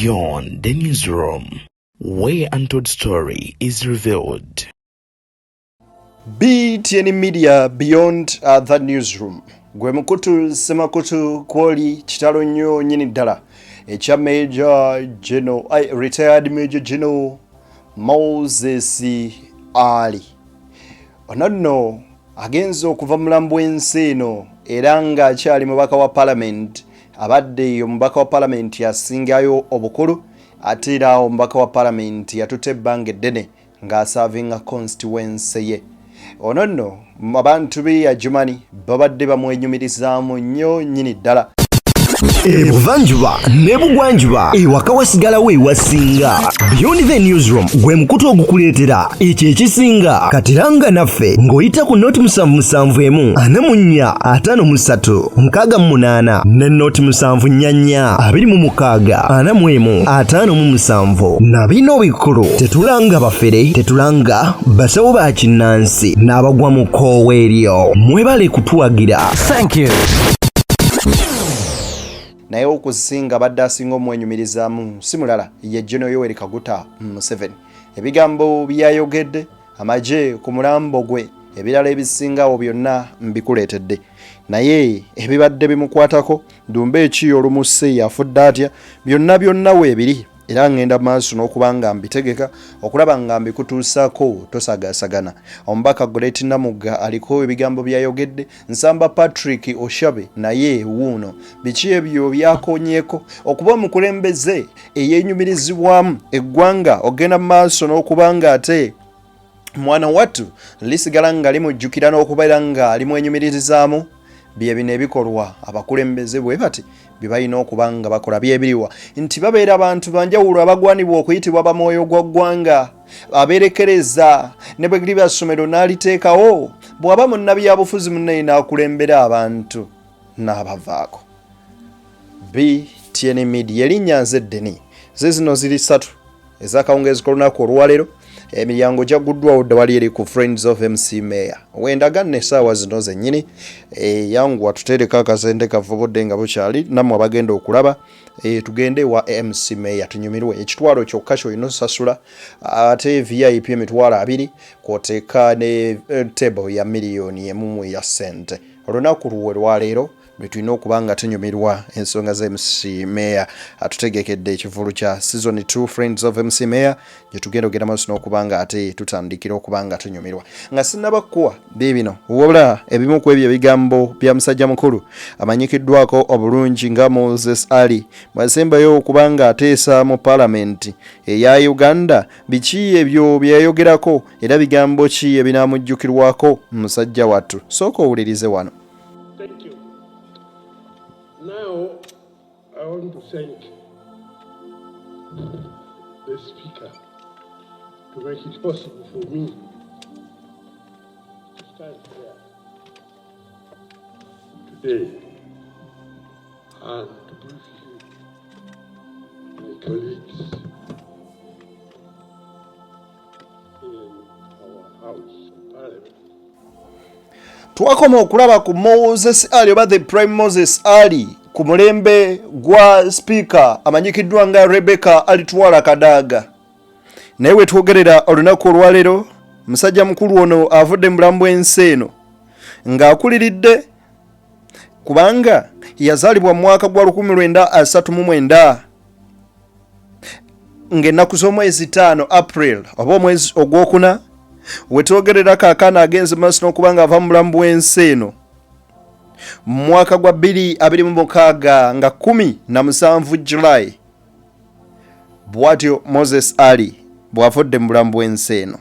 Beyond the newsroom, where untold story is revealed. BTN Media Beyond the newsroom. Gwe mukutu semakutu kwoli kitalo nnyo nyini ddala ekya Rtd Major Gen Moses Ali. Ono agenzo okuva mulambo ensi eno era nga akyali mubaka wa parliament, abadde omubaka wa parliament yasingayo obukulu ate era omubaka wa parliament yatutte ebbanga eddene ng'asavinga constituency ye. Ono abantu be Ajumani babadde bamwenyumirizaamu nnyo nnyini ddala. Ebuvanjuba nebugwanjuba ewaka wasigalawo ewasinga. Beyond the newsroom gwe mukutu ogukuleetera ekyo ekisinga katiranga naffe ng'oyita ku noti 771 44 53 ne noti 744 26 45 na bino bikulu tetulanga bafere tetulanga basawo ba kinnansi n'abagwa mu koowe eryo mwebale kutuwagira. Thank you. Naye okusinga badde asinga omwenyumirizaamu si mulala ye Gen Yoweri Kaguta Museveni. Ebigambo byayogedde amaje ku mulambo gwe ebirala ebisingawo byonna mbikuleetedde, naye ebibadde bimukwatako Dumbe eki olumusse yafudde atya byonna weebiri era ngenda maaso n'okubanga mbitegeka okulaba nga mbikutuusako tosagasagana. Omubaka Goretti Namuga aliko ebigambo byayogedde. Nsamba Patrick Oshabe naye wuuno biki ebyo byakonyeeko okuba omukulembeze eyeenyumirizibwamu eggwanga ogenda maaso n'okubanga ate mwana wattu lisigala nga limujjukira n'okubeera nga limwenyumirizaamu bye bino ebikolwa abakulembeze bwe bati bibalina okuba nga bakola byebiriwa nti babeera abantu banjawulo abagwanibwa okuyitibwa bamwoyo gwa ggwanga abeerekereza ne bwe liba ssomero n'aliteekawo bw'aba munnabyabufuzi munnaye n'akulembera abantu n'abavaako. BTN Media erinnya nze Deni zino ziri 3 ez'akawungeezi k'olunaku olwaleero. Emiryango gyaguddwawo dda wali eri ku Friends of MC Mayor. Wendagane essaawa zino zennyini yangu atutereka akasente kavubudde nga bukyali nammwe abagenda okulaba tugende wa MC Mayor tunyumirwe ekitwalo kyokka ky'olina osasula ate VIP emitwalo 2 kw'oteeka ne table ya miliyoni emu ya ssente. Olunaku luwe lwaleero lwe tulina okuba nga tunyumirwa ensonga za MC Mayor atutegekedde ekivulu kya season 2 Friends of MC Mayor gye tugenda ogenda maaso n'okuba nga ate tutandikira okuba nga tunyumirwa nga sinnabakuwa bibino wabula ebimu ku ebyo ebigambo bya musajja mukulu amanyikiddwako obulungi nga Moses Ali mwasembayo okuba nga ateesa mu parliament eya Uganda. Biki ebyo byayogerako era bigambo ki ebinaamujjukirwako musajja wattu? Sooka owulirize wano. Thank you. Now, I want to thank the Speaker to make it possible for me to stand here today and to brief you, my colleagues, in our House of Parliament. Twakoma okulaba ku Moses Ali oba the Prime Moses Ali ku mulembe gwa speaker amanyikiddwa nga Rebecca Alitwala Kadaga. Naye we twogerera olunaku olwaleero musajja mukulu ono avudde mulambo ensi eno ng'akuliridde kubanga yazaalibwa mu mwaka gwa 1939 ng'ennaku z'omwezi 5 April oba omwezi ogwokuna wetwogerera kaakana agenze maaso n'okuba nga ava mu mulambo w'ensi eno mu mwaka gwa 2026 nga 17 July bw'atyo Moses Ali bw'avudde mu mulambo w'ensi eno.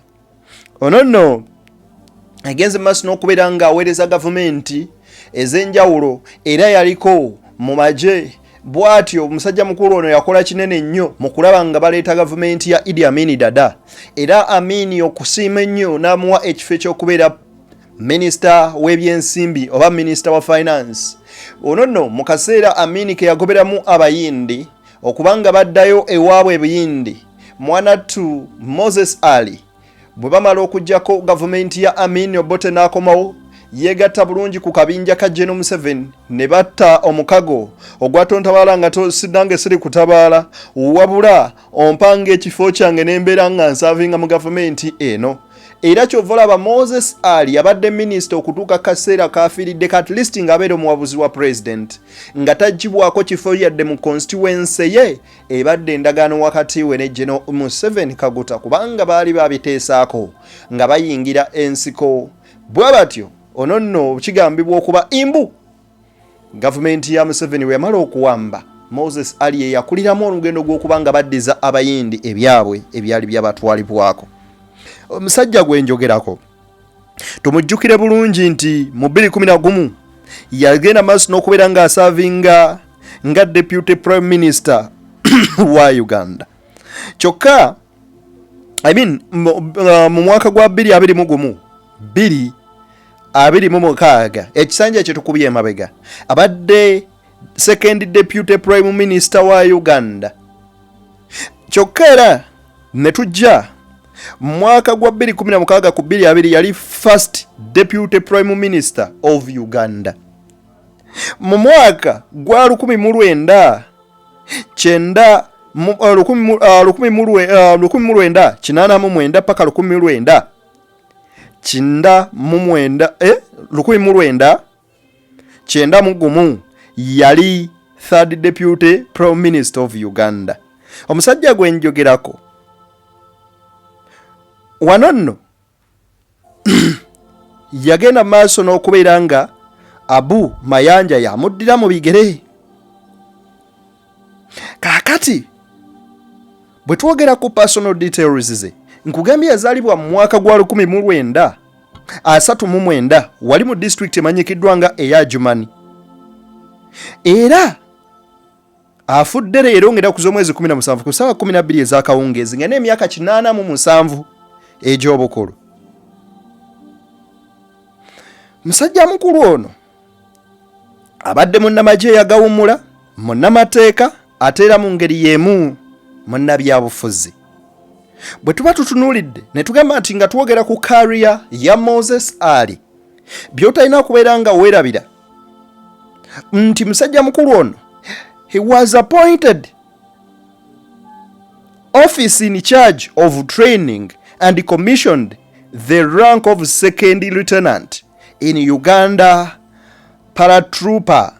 Ono agenze maaso n'okubeera nga aweereza gavumenti ez'enjawulo era yaliko mu magye. Bw'atyo omusajja mukulu ono yakola kinene nnyo mu kulaba nga baleeta gavumenti ya Idi Amin Dada era Amin okusiima ennyo n'amuwa ekifo eky'okubeera minisita w'ebyensimbi oba minisita wa finance. Ono mu kaseera Amin ke yagoberamu abayindi okubanga baddayo ewaabwe ebuyindi mwanattu Moses Ali bwe bamala okuggyako gavumenti ya Amin Obote n'akomawo yegatta bulungi ku kabinja ka Gen Museveni ne batta omukago ogwatontabala nga tosinange siri kutabaala wabula ompanga ekifo kyange n'embeera nga nsavinga mu gavumenti eno. Era kyovolaba Moses Ali abadde minisita okutuuka kaseera kafiiridde at least ng'abeera omuwabuzi wa president nga tajjibwako kifo yadde mu constituency ye ebadde endagaano wakati we ne Gen Museveni Kaguta kubanga baali babiteesaako nga bayingira ensiko bwe batyo. Ono nno kigambibwa okuba imbu gavumenti ya Museveni we yamala okuwamba Moses Ali ye yakuliramu olugendo gw'okuba nga baddiza abayindi ebyabwe ebyali byabatwalibwako. Omusajja gwe njogerako tumujjukire bulungi nti mu 2011 yagenda maaso n'okubeera nga asavinga nga deputy prime minister wa Uganda. Kyokka mu mwaka gwa 2026 ekisanja kye tukubye emabega abadde second deputy prime minister wa Uganda. Kyokka era ne tujja mwaka gwa 2016 ku 2020 yali first deputy prime minister of Uganda. Mu mwaka gwa 1989 paka 1991 yali third deputy prime minister of Uganda. Omusajja gwe njogerako wano nno yagenda maaso n'okubeera nga Abu Mayanja yamuddira mu bigere. Kaakati bwe twogera ku personal details ze nkugambye yazaalibwa mu mwaka gwa 1939 wali mu district emanyikiddwa nga eya Jumani. Era afudde leero ng'era ku z'omwezi 17 ku ssaawa 12 ez'akawungeezi nga n'emyaka 87 egy'obukulu. Musajja mukulu ono abadde munnamagye yagawummula, munnamateeka ate era mu ngeri y'emu munnabyabufuzi. Bwe tuba tutunuulidde ne tugamba nti nga twogera ku career ya Moses Ali by'otalina kubeera nga weerabira nti musajja mukulu ono he was appointed office in charge of training and commissioned the rank of second lieutenant in Uganda paratrooper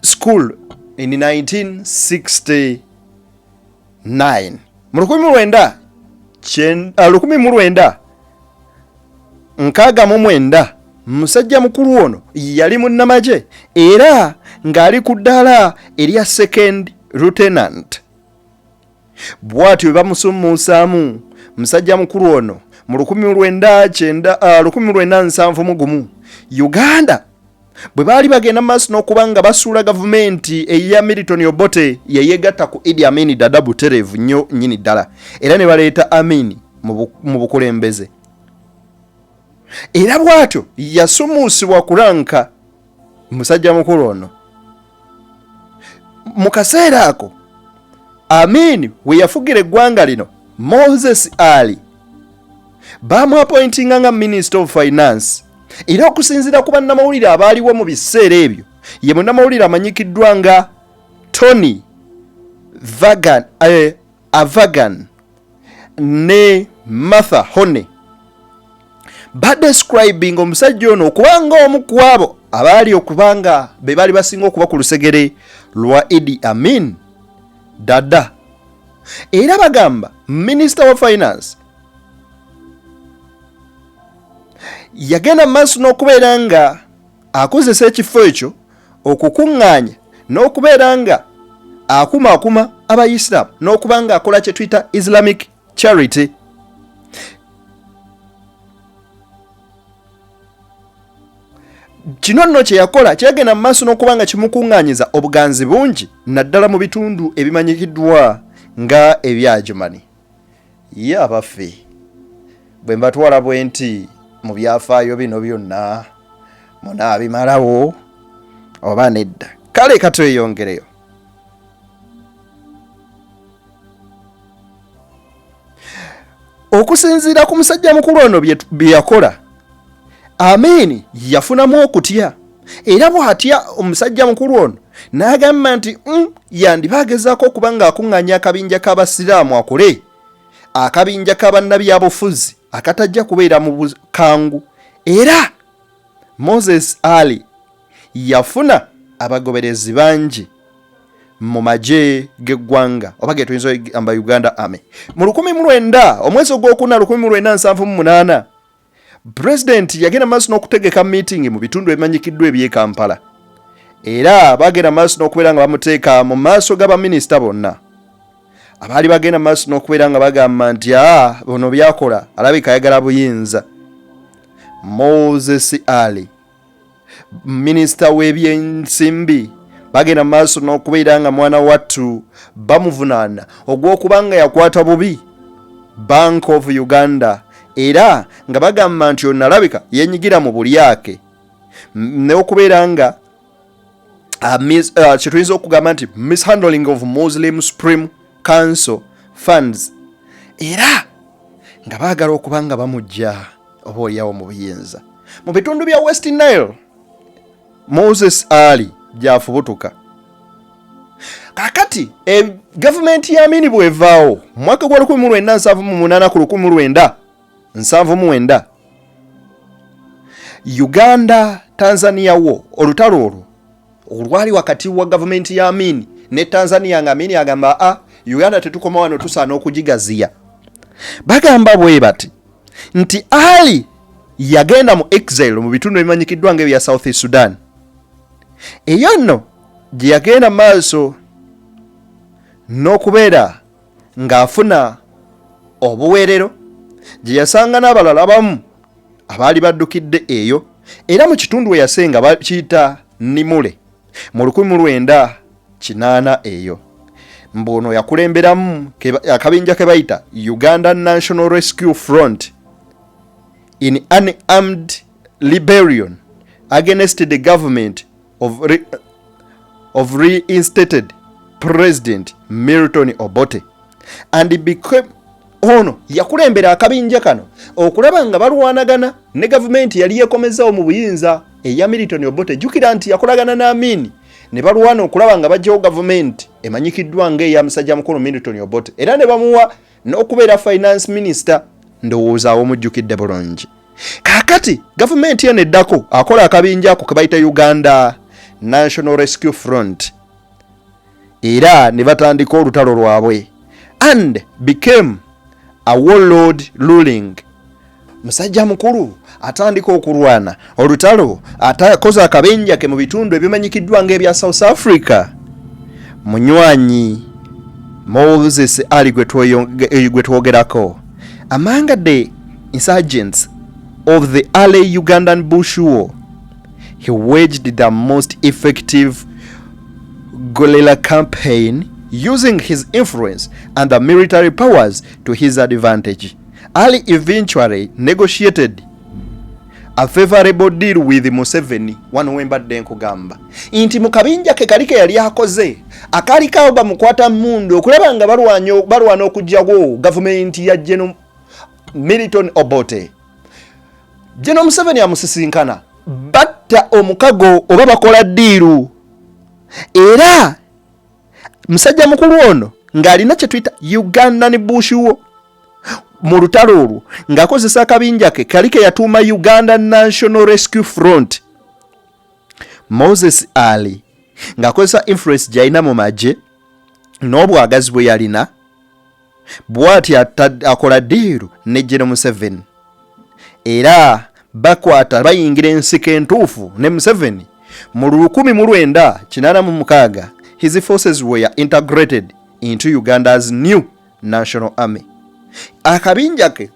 school in 1969. Mu 1969 musajja mukulu ono yali munnamagye era ng'ali ku ddaala erya second lieutenant. Bw'atyo bamusummuusaamu musajja mukulu ono mu 1971 Uganda bwe baali bagenda maaso n'okuba nga basuula gavumenti eya Milton Obote yeyegatta ku Idi Amin Dada butereevu nnyo nnyini ddala era ne baleeta Amin mu bukulembeze. Era bw'atyo yasumuusibwa kulanka musajja mukulu ono. Mu kaseera ako Amin we yafugira eggwanga lino Moses Ali bamuappointinga nga Minister of Finance. Era okusinziira ku bannamawulire abaaliwo mu biseera ebyo ye munnamawulire amanyikiddwa nga Tony Avagan ne Martha Hone badescribing omusajja ono okubanga omu ku abo abaali okubanga be baali basinga okuba ku lusegere lwa Idi Amin Dada. Era bagamba Minister of Finance yagenda maaso n'okubeera nga akozesa ekifo ekyo okukuŋŋaanya n'okubeera nga akumaakuma abayisiraamu n'okuba nga akola kye tuyita Islamic charity. Kino nno kye yakola kyagenda mu maaso n'okuba nga kimukuŋŋaanyiza obuganzi bungi naddala mu bitundu ebimanyikiddwa nga ebya Jumani. Ye abaffe bwe mbatwala bwe nti mu byafaayo bino byonna munaabimalawo oba nedda? Kale katweyongereyo. Okusinziira ku musajja mukulu ono bye yakola Amin yafunamu okutya era bw'atya omusajja mukulu ono n'agamba nti yandibagezaako okuba ng'akuŋŋaanya akabinja k'abasiraamu akole akabinja k'abannabyabufuzi akatajja kubeera mu bukangu. Era Moses Ali yafuna abagoberezi bangi mu magye g'eggwanga oba ge tuyinza okugamba Uganda Army. Mu 1900 omwezi ogwokuna 1978 President yagenda maaso n'okutegeka meeting mu bitundu ebimanyikiddwa eby'e Kampala. Era bagenda maaso n'okubeera nga bamuteeka mu maaso g'abaminisita bonna. Abaali bagenda maaso n'okubeera nga bagamba nti bono byakola alabika ayagala buyinza. Moses Ali, minisita w'ebyensimbi, bagenda maaso n'okubeera nga mwana wattu bamuvunaana ogw'okubanga yakwata bubi Bank of Uganda. Era nga bagamba nti onalabika yenyigira mu bulyake n'okubeera nga kyetuyinza okugamba nti mishandling of Muslim Supreme Council funds. Era nga baagala okuba nga bamujja oba oliawo mu buyinza mu bitundu bya West Nile. Moses Ali gyafubutuka. Kakati gavumenti ya Amin bwevaawo mwaka gwa 1978 ku 1979 Uganda Tanzania wo olutalo olwo olwali wakati wa gavumenti ya Amin ne Tanzania nga Amin agamba Uganda tetukoma wano tusaana okugigaziya. Bagamba bwe bati nti Ali yagenda mu exile mu bitundu ebimanyikiddwa ng'ebya South Sudan. Eyo nno gye yagenda maaso n'okubeera ng'afuna obuweerero gye yasanga n'abalala abamu abaali baddukidde eyo. Era mu kitundu we yasenga bakiyita Nimule mu 1980 eyo. Mbono yakulemberamu akabinja ke bayita Uganda National Rescue Front in an armed rebellion against the government of reinstated President Milton Obote, and it became ono yakulembera akabinja kano okulaba nga balwanagana ne gavumenti yali yekomezaawo mu buyinza eya Milton Obote. Jukira nti yakolagana na Amin ne balwana okulaba nga bajjawo gavumenti emanyikiddwa ng'eya musajja mukulu Milton Obote, era ne bamuwa n'okubeera finance minister. Ndowooza omujjukidde bulungi. Kakati gavumenti eno eddako akola akabinja ako kebayita Uganda National Rescue Front, era ne batandika olutalo lwabwe and became a warlord ruling. Musajja mukulu atandika okulwana olutalo atakoza akabenja ke mu bitundu ebimanyikiddwa ng'ebya South Africa. Munywanyi Moses Ali gwe twogerako, among the insurgents of the early Ugandan Bush War, he waged the most effective guerrilla campaign using his influence and the military powers to his advantage. Ali eventually negotiated a favorable deal with Museveni. Wano wembadde nkugamba nti mu kabinja ke kali ke yali akoze akali kawo bamukwata mundu okulaba nga balwana okujjawo gavumenti ya General Milton Obote. General Museveni amusisinkana batta omukago oba bakola diiru, era musajja mukulu ono ng'alina kye tuyita Ugandan Bush War mu lutalo olwo ng'akozesa akabinja ke kali ke yatuuma Uganda National Rescue Front. Moses Ali ng'akozesa influence gy'alina mu magye n'obwagazi bwe yalina bw'ati akola diiru ne General Museveni, era bakwata bayingira ensiko entuufu ne Museveni mu 1986. His forces were integrated into Uganda's new national army. Akabinja ke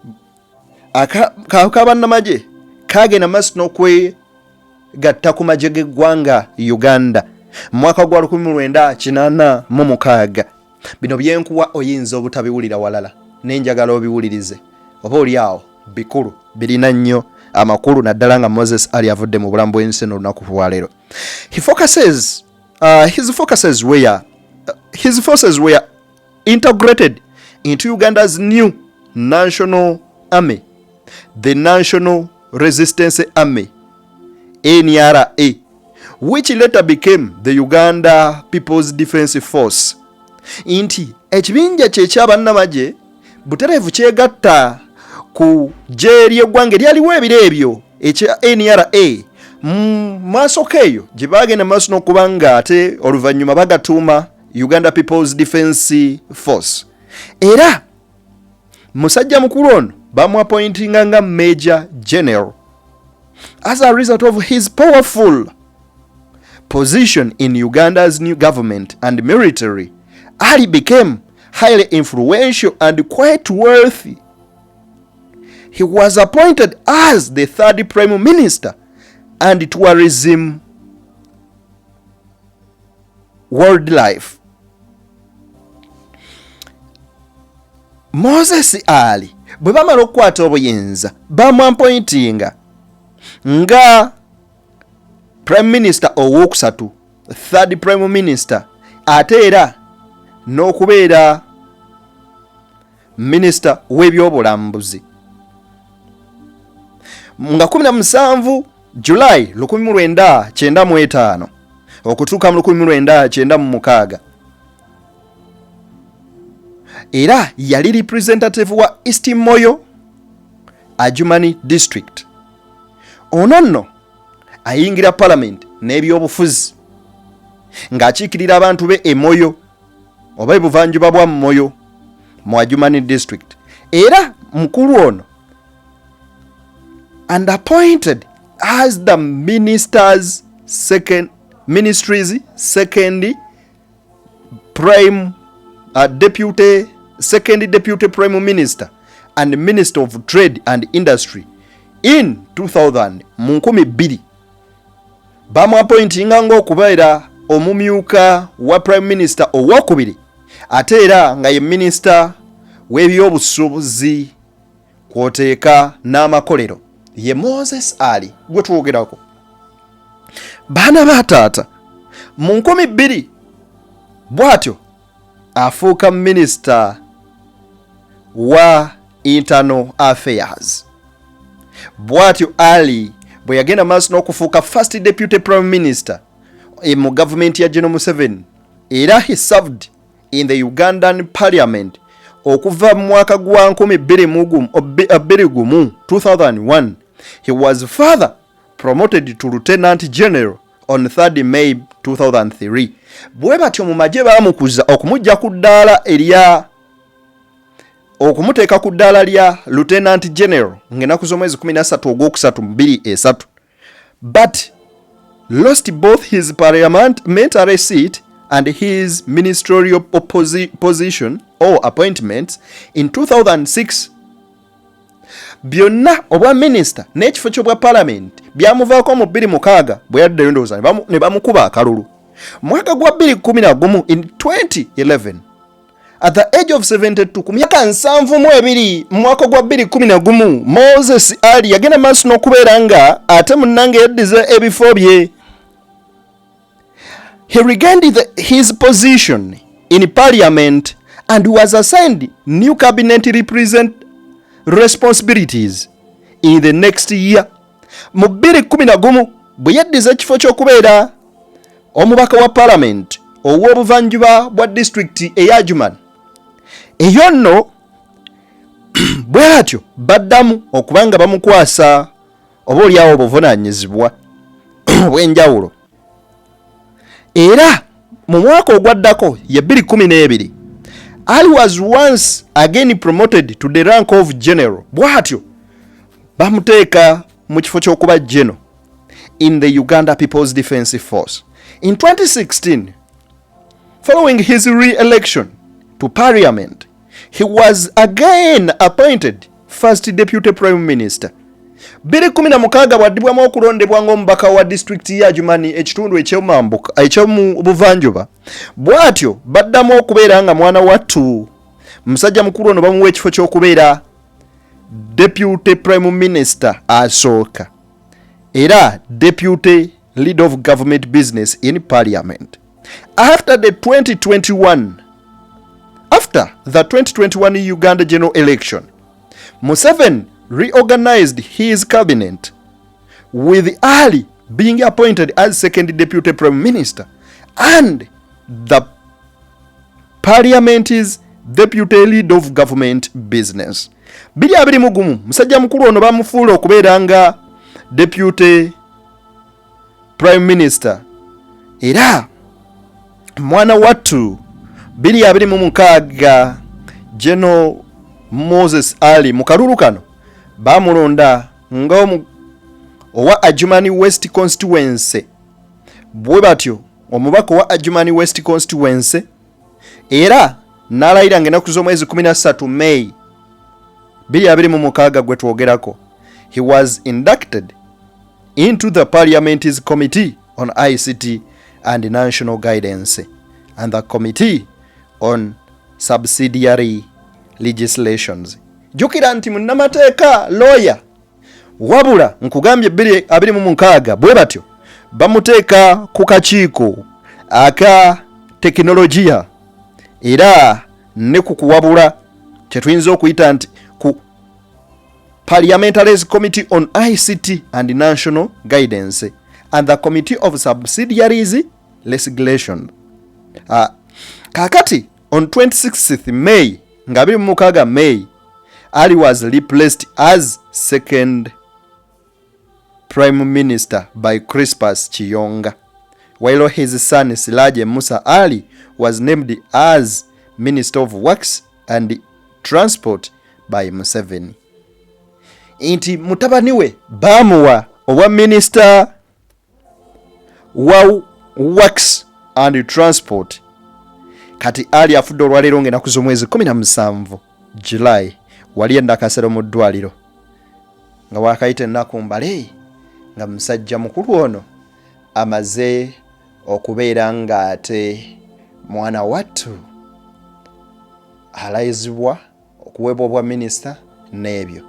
akabannamagye kagenda maaso n'okwegatta ku magye g'eggwanga Uganda mu mwaka gwa 1986. Bino byenkuwa oyinza obutabiwulira walala n'enjagala obiwulirize oba oliawo bikulu birina nnyo amakulu naddala nga Moses Ali avudde mu bulamu bw'ensi n'olunaku lwaleero. His forces were integrated into Uganda's new national army, the National Resistance Army, NRA, which later became the Uganda People's Defence Force. Inti ekibinja kyekya bannamagye butereevu kyegatta ku jeeri eggwanga eryaliwo ebiro ebyo ekya NRA maaso keeyo gye baagenda maaso n'okuba nga ate oluvannyuma bagatuuma Uganda People's Defence Force. Era musajja mukulu ono bamuappointinga nga Major General. As a result of his powerful position in Uganda's new government and military, Ali became highly influential and quite wealthy. He was appointed as the third Prime Minister and Tourism Wildlife. Moses Ali bwe bamala okukwata obuyinza bamwappointinga nga Prime Minister owookusatu, third Prime Minister, ate era n'okubeera Minister w'ebyobulambuzi. Nga 17 July 1995 okutuuka mu 1996 era yali representative wa East Moyo Adjumani District. Ono nno ayingira Parliament n'ebyobufuzi ng'akiikirira abantu be Emoyo oba ebuvanjuba bwa Moyo mu Adjumani District. Era mukulu ono and appointed as the ministry's second prime deputy prime minister and minister of trade and industry in 2000 mu 2000 bamwappointinga ng'okubeera omumyuka wa prime minister owokubiri ate era nga ye minister w'ebyobusuubuzi kwoteeka n'amakolero ye Moses Ali gwe twogerako. Baana ba taata mu 2000 bw'atyo afuuka minister wa internal affairs. Bw'atyo Ali bwe yagenda maaso n'okufuuka first deputy prime minister mu government ya Gen Museveni, era he served in the Ugandan parliament okuva mu mwaka gwa 2001. He was further promoted to lieutenant general on 3rd May 2003. Bwe batyo mu magye baamukuza okumujja ku ddaala erya okumuteeka ku ddaala lya lieutenant general ng'ennaku z'omwezi 13 ogwokusatu 2003, but lost both his parliamentary seat and his ministerial position or appointments in 2006. Byonna obwa minister n'ekifo ky'obwa parliament byamuvaako mu 2006 bwe yaddayo ndowooza ne bamukuba akalulu. Mwaka gwa 2011 in 2011 at the age of 72 ku myaka 72 mu mwaka gwa 2011 Moses Ali yagenda maaso n'okubeera nga ate munnange yaddiza ebifo bye. He regained his position in parliament and was assigned new cabinet responsibilities in the next year. Mu 2011 bwe yaddiza ekifo ky'okubeera omubaka wa parliament ow'obuvanjuba bwa district eya Adjumani, eyo nno bwe batyo baddamu okubanga bamukwasa oba oliawo obuvunaanyizibwa obw'enjawulo. Era mu mwaka ogwaddako ye 2012 Ali was once again promoted to the rank of general. Bwatyo bamuteeka mu kifo ky'okuba general in the Uganda People's Defence Force. In 2016, following his re-election to parliament, he was again appointed first deputy prime minister. 2016 bwaddibwamu okulondebwa ng'omubaka wa district ya Adjumani ekitundu ekyomu buvanjuba. Bwatyo baddamu okubeera nga mwana wattu musajja mukulu ono bamuwa ekifo ky'okubeera deputy prime minister asooka era deputy leader of government business in parliament. After the 2021 Uganda general election, Museveni reorganized his cabinet, with Ali being appointed as second deputy prime minister and the parliament's deputy lead of government business. 2021 musajja mukulu ono bamufuula okubeera nga deputy prime minister era mwana wattu 2026 Gen Moses Ali mu kalulu kano bamulonda nga owa Adjumani West constituency, bwe batyo omubaka wa Adjumani West constituency, era n'alayira ng'ennaku z'omwezi 13 May 2026 gwe twogerako. He was inducted into the Parliament's Committee on ICT and National Guidance and the Committee on Subsidiary Legislations. Jukira nti munnamateeka lawyer wabula nkugambye 2026 bwe batyo bamuteeka ku kakiiko aka tekinologiya era ne ku kuwabula kye tuyinza okuyita nti ku Parliamentary Committee on ICT and National Guidance and the Committee of Subsidiaries Legislation. Kakati on 26th May nga 2026 May, Ali was replaced as second prime minister by Crispus Chiyonga, while his son Siraje Musa Ali was named as Minister of Works and Transport by Museveni. Inti mutabani we bamuwa owa Minister wa Works and Transport. Kati Ali afudde olwaleero ng'ennaku z'omwezi 17 July wali endakasero mu ddwaliro nga wakayita ennaku mbale nga musajja mukulu ono amaze okubeera nga ate mwana wattu alayizibwa okuweebwa obwa minisita n'ebyo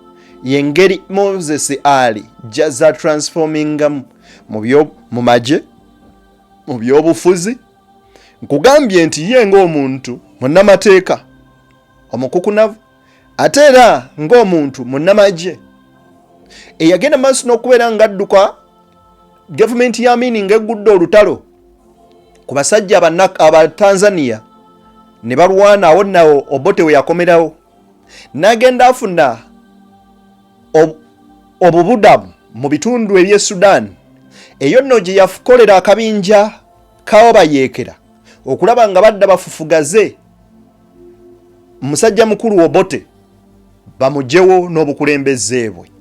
yengeri Moses Ali jaza transforming mu magye mu byobufuzi. Nkugambye nti ye ng'omuntu munnamateeka omukukunavu ate era ng'omuntu munnamagye eyagenda maaso n'okubeera ng'adduka gavumenti ya Amin ng'eggudde olutalo ku basajja aba Tanzania ne balwana awo nawo Obote we yakomerawo n'agenda afuna obubudamu mu bitundu eby'e Sudan. Eyo nno gye yakolera akabinja kabayeekera okulaba nga badda bafufugaze musajja mukulu Obote bamugyewo n'obukulembeze bwe.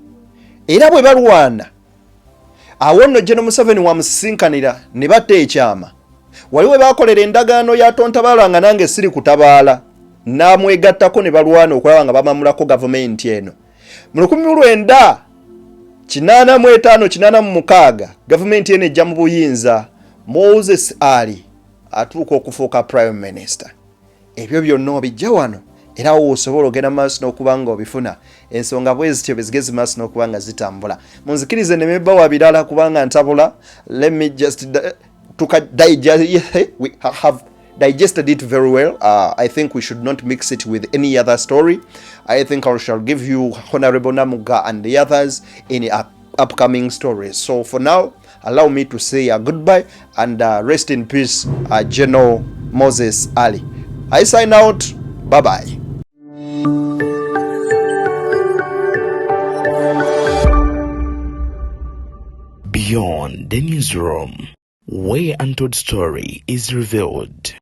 Era bwe balwana awo nno Gen Museveni wamusinkanira ne batta ekyama. Waliwo bakolera endagaano ya tontabaala nga nange siri kutabaala n'amwegattako ne balwana okulaba nga bamamulako gavumenti eno. Mu 1985 gavumenti eno ejja mu buyinza Moses Ali atuuka okufuuka prime minister. Ebyo byonna obijja wano era osobola ogenda maaso n'okuba nga obifuna ensonga bwezityo bezigezi maaso n'okuba nga zitambula. Munzikirize ne meba wa birala kubanga ntabula. Let me just we have digested it very well. I think we should not mix it with any other story. I think I shall give you Honorable Namuga and the others in upcoming stories. So for now, allow me to say a goodbye and rest in peace, General Moses Ali. I sign out. Bye-bye. Beyond the newsroom, where untold story is revealed.